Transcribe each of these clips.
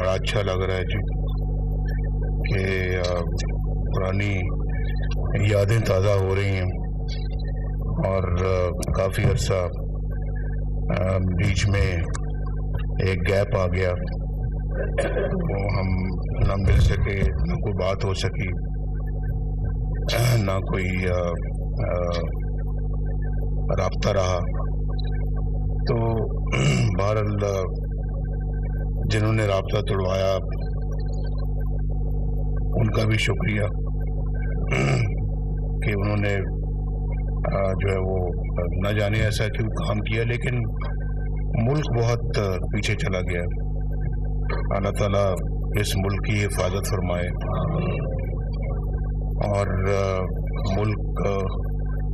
بڑا اچھا لگ رہا ہے جی کہ پرانی یادیں تازہ ہو رہی ہیں، اور کافی عرصہ بیچ میں ایک گیپ آ گیا، وہ ہم نہ مل سکے، نہ کوئی بات ہو سکی، نہ کوئی رابطہ رہا۔ تو بہرحال جنہوں نے رابطہ توڑوایا ان کا بھی شکریہ کہ انہوں نے جو ہے وہ نہ جانے ایسا کیوں کام کیا، لیکن ملک بہت پیچھے چلا گیا۔ اللہ تعالیٰ اس ملک کی حفاظت فرمائے اور ملک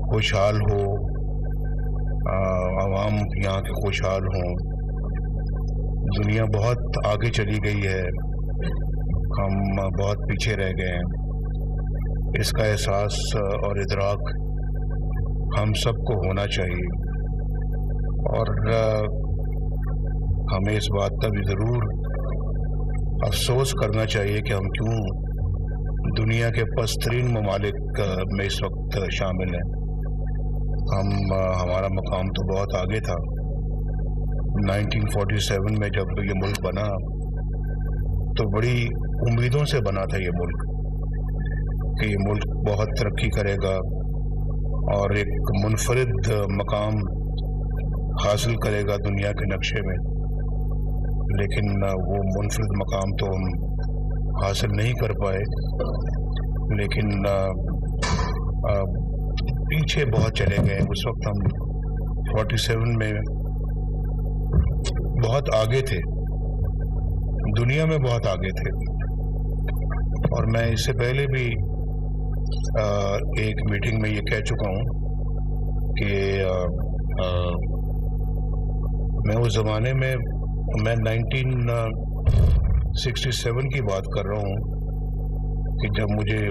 خوشحال ہو، عوام یہاں کے خوشحال ہوں۔ دنیا بہت آگے چلی گئی ہے، ہم بہت پیچھے رہ گئے ہیں، اس کا احساس اور ادراک ہم سب کو ہونا چاہیے، اور ہمیں اس بات کا بھی ضرور افسوس کرنا چاہیے کہ ہم کیوں دنیا کے پسترین ممالک میں اس وقت شامل ہیں۔ ہمارا مقام تو بہت آگے تھا۔ 1947 میں جب یہ ملک بنا تو بڑی امیدوں سے بنا تھا یہ ملک، کہ یہ ملک بہت ترقی کرے گا اور ایک منفرد مقام حاصل کرے گا دنیا کے نقشے میں، لیکن وہ منفرد مقام تو ہم حاصل نہیں کر پائے، لیکن پیچھے بہت چلے گئے۔ اس وقت ہم 47 میں بہت آگے تھے، دنیا میں بہت آگے تھے، اور میں اس سے پہلے بھی ایک میٹنگ میں یہ کہہ چکا ہوں کہ میں اس زمانے میں 1967 کی بات کر رہا ہوں کہ جب مجھے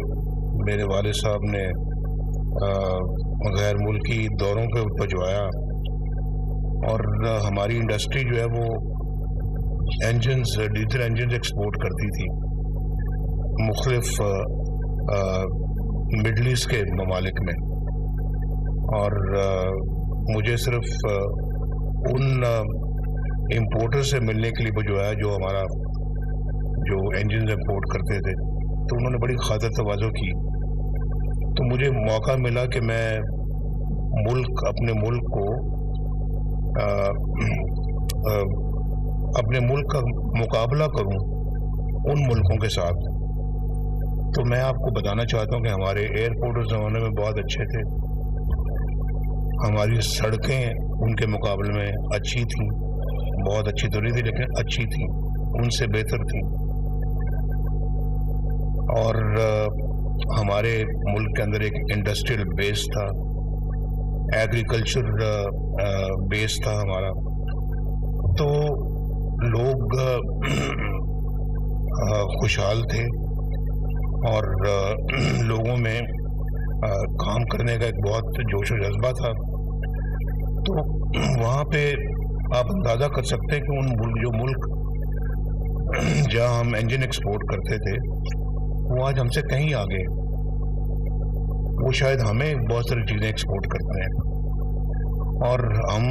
میرے والد صاحب نے غیر ملکی دوروں پہ بھجوایا، اور ہماری انڈسٹری جو ہے وہ ڈیزل انجنز ایکسپورٹ کرتی تھی مختلف مڈل ایسٹ کے ممالک میں، اور مجھے صرف ان امپورٹر سے ملنے کے لیے بھجوایا جو ہمارا جو انجنز امپورٹ کرتے تھے، تو انہوں نے بڑی خاطر تواضع کی، تو مجھے موقع ملا کہ میں اپنے ملک کو اپنے ملک کا مقابلہ کروں ان ملکوں کے ساتھ۔ تو میں آپ کو بتانا چاہتا ہوں کہ ہمارے ایئرپورٹ اس زمانے میں بہت اچھے تھے، ہماری سڑکیں ان کے مقابلے میں اچھی تھیں، بہت اچھی تو نہیں تھی لیکن اچھی تھیں، ان سے بہتر تھیں، اور ہمارے ملک کے اندر ایک انڈسٹریل بیس تھا، ایگریکلچر بیس تھا ہمارا، تو لوگ خوشحال تھے، اور لوگوں میں کام کرنے کا ایک بہت جوش و جذبہ تھا۔ تو وہاں پہ آپ اندازہ کر سکتے ہیں کہ جو ملک جہاں ہم انجن ایکسپورٹ کرتے تھے وہ آج ہم سے کہیں آگے، وہ شاید ہمیں بہت ساری چیزیں ایکسپورٹ کرتے ہیں، اور ہم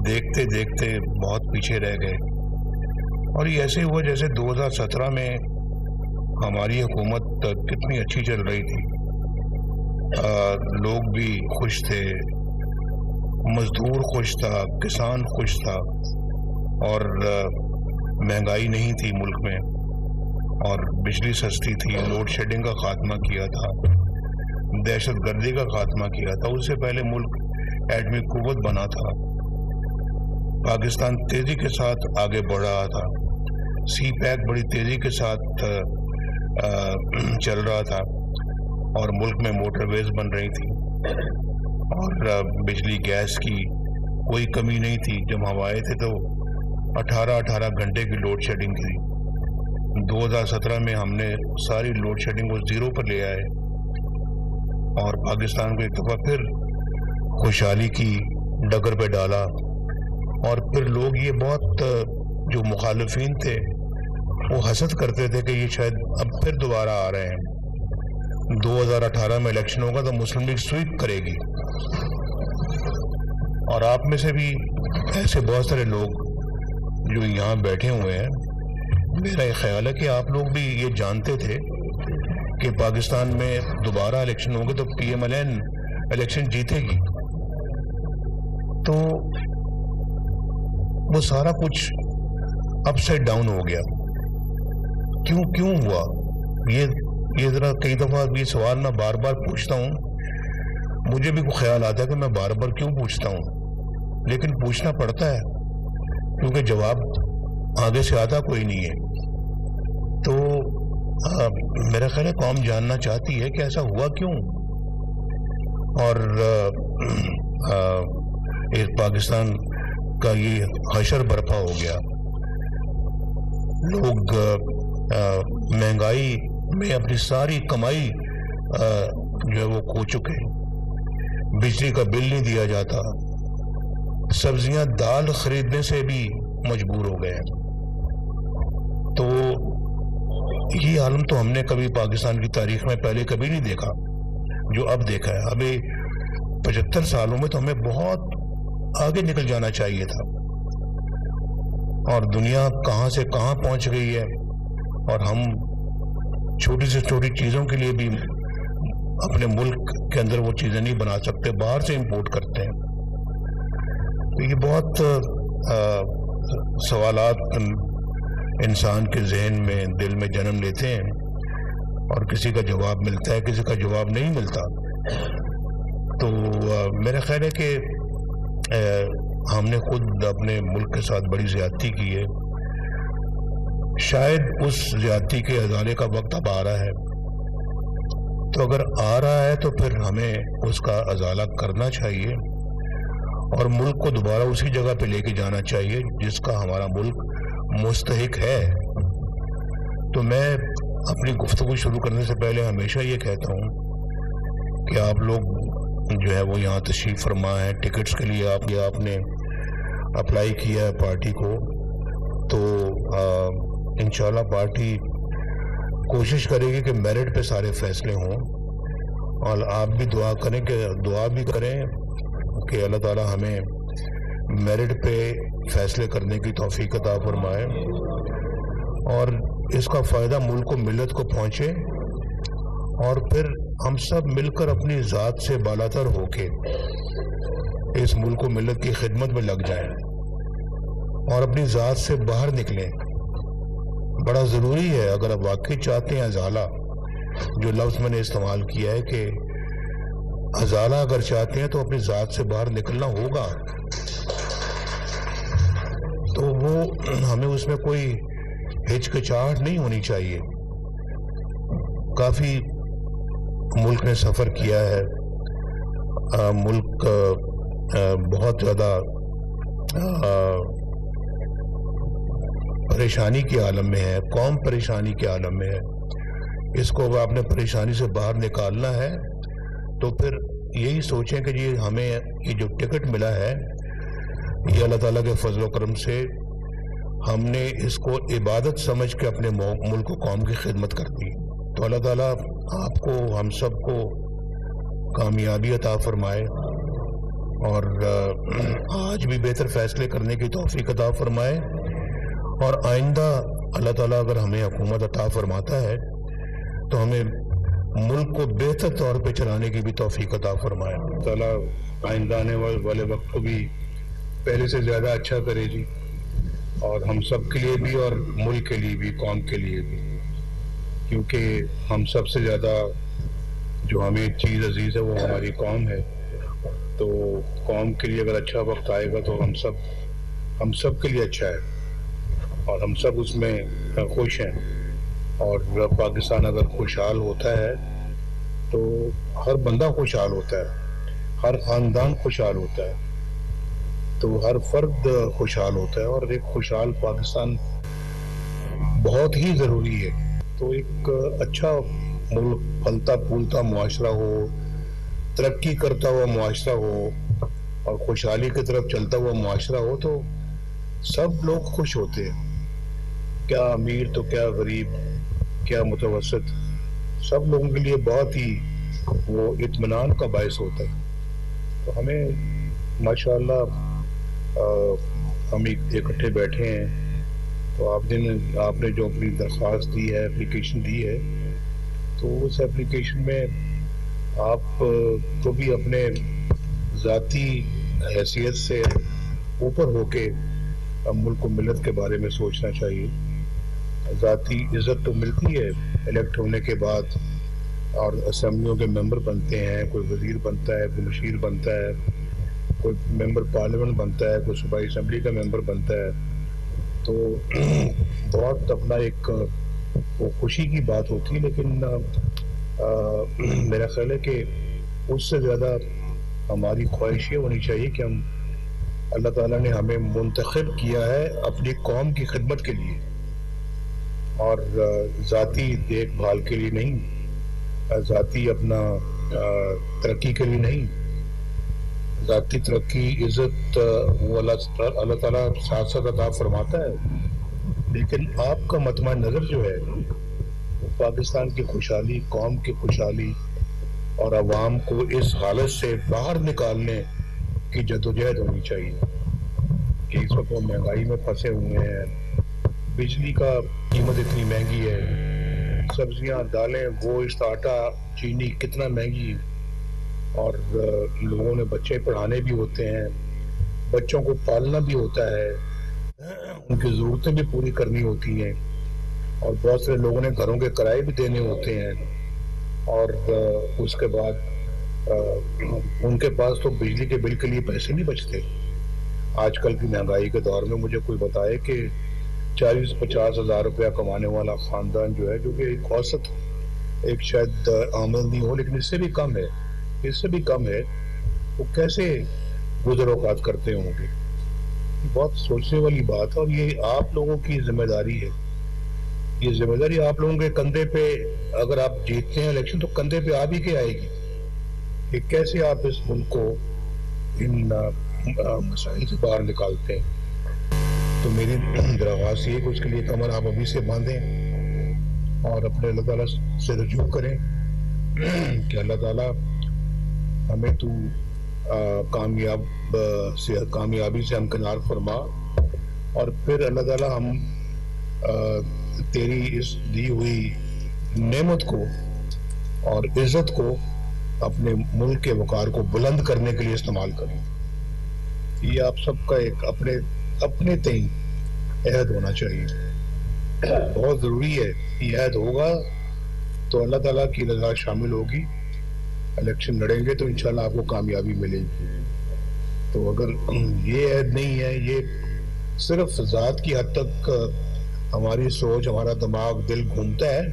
دیکھتے دیکھتے بہت پیچھے رہ گئے۔ اور یہ ایسے ہوا جیسے 2017 میں ہماری حکومت کتنی اچھی چل رہی تھی، لوگ بھی خوش تھے، مزدور خوش تھا، کسان خوش تھا، اور مہنگائی نہیں تھی ملک میں، اور بجلی سستی تھی، لوڈ شیڈنگ کا خاتمہ کیا تھا، دہشت گردی کا خاتمہ کیا تھا، اس سے پہلے ملک ایٹمی قوت بنا تھا، پاکستان تیزی کے ساتھ آگے بڑھ رہا تھا، سی پیک بڑی تیزی کے ساتھ چل رہا تھا، اور ملک میں موٹر ویز بن رہی تھی، اور بجلی گیس کی کوئی کمی نہیں تھی۔ جب ہم آئے تھے تو 18 گھنٹے کی لوڈ شیڈنگ تھی۔ 2017 میں ہم نے ساری لوڈ شیڈنگ کو زیرو پر لے آئے، اور پاکستان کو ایک دفعہ پھر خوشحالی کی ڈگر پہ ڈالا، اور پھر لوگ یہ بہت جو مخالفین تھے وہ حسد کرتے تھے کہ یہ شاید اب پھر دوبارہ آ رہے ہیں، 2018 میں الیکشن ہوگا تو مسلم لیگ سویپ کرے گی. اور آپ میں سے بھی ایسے بہت سارے لوگ جو یہاں بیٹھے ہوئے ہیں، میرا یہ خیال ہے کہ آپ لوگ بھی یہ جانتے تھے کہ پاکستان میں دوبارہ الیکشن ہوں گے تو P M L N election جیتے گی. تو وہ سارا کچھ اپ سائڈ ڈاؤن ہو گیا. کیوں ہوا یہ ذرا کئی دفعہ یہ سوال میں بار بار پوچھتا ہوں. مجھے بھی خیال آتا ہے کہ میں بار بار کیوں پوچھتا ہوں، لیکن پوچھنا پڑتا ہے کیونکہ جواب آگے سے آتا کوئی نہیں ہے. تو میرا خیال ہے قوم جاننا چاہتی ہے کہ ایسا ہوا کیوں، اور پاکستان کا یہ حشر برپا ہو گیا. لوگ مہنگائی میں اپنی ساری کمائی جو ہے وہ کھو چکے. بجلی کا بل نہیں دیا جاتا، سبزیاں دال خریدنے سے بھی مجبور ہو گئے. تو یہ عالم تو ہم نے کبھی پاکستان کی تاریخ میں پہلے کبھی نہیں دیکھا جو اب دیکھا ہے. ابھی 75 سالوں میں تو ہمیں بہت آگے نکل جانا چاہیے تھا، اور دنیا کہاں سے کہاں پہنچ گئی ہے، اور ہم چھوٹی سے چھوٹی چیزوں کے لیے بھی اپنے ملک کے اندر وہ چیزیں نہیں بنا سکتے، باہر سے امپورٹ کرتے ہیں. تو یہ بہت سوالات انسان کے ذہن میں دل میں جنم لیتے ہیں، اور کسی کا جواب ملتا ہے، کسی کا جواب نہیں ملتا. تو میرا خیال ہے کہ ہم نے خود اپنے ملک کے ساتھ بڑی زیادتی کی ہے. شاید اس زیادتی کے ازالے کا وقت اب آ رہا ہے. تو اگر آ رہا ہے تو پھر ہمیں اس کا ازالہ کرنا چاہیے اور ملک کو دوبارہ اسی جگہ پہ لے کے جانا چاہیے جس کا ہمارا ملک مستحق ہے. تو میں اپنی گفتگو شروع کرنے سے پہلے ہمیشہ یہ کہتا ہوں کہ آپ لوگ جو ہے وہ یہاں تشریف فرما ہے، ٹکٹس کے لیے آپ نے اپلائی کیا ہے پارٹی کو. تو انشاءاللہ پارٹی کوشش کرے گی کہ میرٹ پہ سارے فیصلے ہوں، اور آپ بھی دعا کریں کہ اللہ تعالی ہمیں میرٹ پہ فیصلے کرنے کی توفیق عطا فرمائے، اور اس کا فائدہ ملک و ملت کو پہنچے، اور پھر ہم سب مل کر اپنی ذات سے بالاتر ہو کے اس ملک و ملت کی خدمت میں لگ جائیں اور اپنی ذات سے باہر نکلیں. بڑا ضروری ہے اگر آپ واقعی چاہتے ہیں ازالہ، جو لفظ میں نے استعمال کیا ہے کہ ازالہ اگر چاہتے ہیں تو اپنی ذات سے باہر نکلنا ہوگا. تو وہ ہمیں اس میں کوئی ہچکچاہٹ نہیں ہونی چاہیے. کافی ملک نے سفر کیا ہے، ملک بہت زیادہ پریشانی کے عالم میں ہے، قوم پریشانی کے عالم میں ہے. اس کو اگر آپ نے پریشانی سے باہر نکالنا ہے تو پھر یہی سوچیں کہ ہمیں یہ جو ٹکٹ ملا ہے یہ اللہ تعالیٰ کے فضل و کرم سے ہم نے اس کو عبادت سمجھ کے اپنے ملک و قوم کی خدمت کرنی. تو اللہ تعالیٰ آپ کو ہم سب کو کامیابی عطا فرمائے، اور آج بھی بہتر فیصلے کرنے کی توفیق عطا فرمائے، اور آئندہ اللہ تعالیٰ اگر ہمیں حکومت عطا فرماتا ہے تو ہمیں ملک کو بہتر طور پہ چلانے کی بھی توفیق عطا فرمائے. اللہ تعالیٰ آئندہ آنے والے وقت کو بھی پہلے سے زیادہ اچھا کرے جی، اور ہم سب کے لیے بھی اور ملک کے لیے بھی، قوم کے لیے بھی، کیونکہ ہم سب سے زیادہ جو ہمیں چیز عزیز ہے وہ ہماری قوم ہے. تو قوم کے لیے اگر اچھا وقت آئے گا تو ہم سب کے لیے اچھا ہے، اور ہم سب اس میں خوش ہیں. اور پاکستان اگر خوشحال ہوتا ہے تو ہر بندہ خوشحال ہوتا ہے، ہر خاندان خوشحال ہوتا ہے، تو ہر فرد خوشحال ہوتا ہے، اور ایک خوشحال پاکستان بہت ہی ضروری ہے. تو ایک اچھا ملک، پھلتا پھولتا معاشرہ ہو، ترقی کرتا ہوا معاشرہ ہو، اور خوشحالی کی طرف چلتا ہوا معاشرہ ہو تو سب لوگ خوش ہوتے ہیں. کیا امیر تو کیا غریب، کیا متوسط، سب لوگوں کے لیے بہت ہی وہ اطمینان کا باعث ہوتا ہے۔ تو ہمیں ماشاءاللہ ہم اکٹھے بیٹھے ہیں، تو آپ نے جو اپنی درخواست دی ہے، اپلیکیشن دی ہے، تو اس اپلیکیشن میں آپ کو بھی اپنے ذاتی حیثیت سے اوپر ہو کے ملک و ملت کے بارے میں سوچنا چاہیے۔ ذاتی عزت تو ملتی ہے الیکٹ ہونے کے بعد، اور اسمبلیوں کے ممبر بنتے ہیں، کوئی وزیر بنتا ہے، کوئی مشیر بنتا ہے، کوئی ممبر پارلیمنٹ بنتا ہے، کوئی صوبائی اسمبلی کا ممبر بنتا ہے، تو بہت اپنا ایک وہ خوشی کی بات ہوتی ہے، لیکن میرا خیال ہے کہ اس سے زیادہ ہماری خواہش یہ ہونی چاہیے کہ ہم اللہ تعالیٰ نے ہمیں منتخب کیا ہے اپنی قوم کی خدمت کے لیے، اور ذاتی دیکھ بھال کے لیے نہیں، ذاتی اپنا ترقی کے لیے نہیں۔ ذاتی ترقی عزت وہ اللہ تعالیٰ ساتھ ساتھ عطا فرماتا ہے، لیکن آپ کا مطمع نظر جو ہے وہ پاکستان کی خوشحالی، قوم کی خوشحالی اور عوام کو اس حالت سے باہر نکالنے کی جدوجہد ہونی چاہیے کہ اس وقت وہ مہنگائی میں پھنسے ہوئے ہیں، بجلی کا قیمت اتنی مہنگی ہے، سبزیاں، دالیں، گوشت، آٹا، چینی کتنا مہنگی، اور لوگوں نے بچے پڑھانے بھی ہوتے ہیں، بچوں کو پالنا بھی ہوتا ہے، ان کی ضرورتیں بھی پوری کرنی ہوتی ہیں، اور بہت سے لوگوں نے گھروں کے کرائے بھی دینے ہوتے ہیں، اور اس کے بعد ان کے پاس تو بجلی کے بل کے لیے پیسے نہیں بچتے۔ آج کل کی مہنگائی کے دور میں مجھے کوئی بتائے کہ 40-50 ہزار روپیہ کمانے والا خاندان جو ہے، جو کہ ایک اوسط ایک شاید آمدنی ہو لیکن اس سے بھی کم ہے، وہ کیسے گزر اوقات کرتے ہوں گے؟ بہت سوچنے والی بات ہے، اور یہ آپ لوگوں کی ذمہ داری ہے، یہ ذمہ داری آپ لوگوں کے کندھے پہ، اگر آپ جیتتے ہیں الیکشن تو کندھے پہ آپ ہی کے آئے گی کہ کیسے آپ اس ملک کو ان مسائل سے باہر نکالتے ہیں۔ تو میری درخواست یہ ہے کہ اس کے لیے کمر آپ ابھی سے باندھیں اور اپنے اللہ تعالیٰ سے رجوع کریں کہ اللہ تعالیٰ ہمیں تو کامیابی سے ہمکنار فرما، اور پھر اللہ تعالیٰ ہم تیری اس دی ہوئی نعمت کو اور عزت کو اپنے ملک کے وقار کو بلند کرنے کے لیے استعمال کریں۔ یہ آپ سب کا ایک اپنے تئیں عہد ہونا چاہیے، بہت ضروری ہے۔ یہ عہد ہوگا تو اللہ تعالیٰ کی رضا شامل ہوگی، الیکشن لڑیں گے تو انشاءاللہ آپ کو کامیابی ملے گی۔ تو اگر یہ عہد نہیں ہے، یہ صرف ذات کی حد تک ہماری سوچ، ہمارا دماغ، دل گھومتا ہے،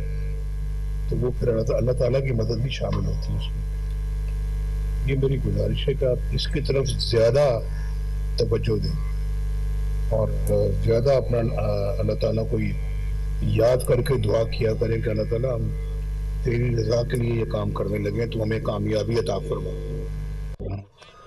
تو وہ پھر اللہ تعالیٰ کی مدد بھی شامل ہوتی ہے اس میں۔ یہ میری گزارش ہے کہ آپ اس کی طرف زیادہ توجہ دیں اور زیادہ اپنا اللہ تعالیٰ کو یاد کر کے دعا کیا کریں کہ اللہ تعالیٰ ہم تیری رضا کے لیے یہ کام کرنے لگے تو ہمیں کامیابی عطا فرما۔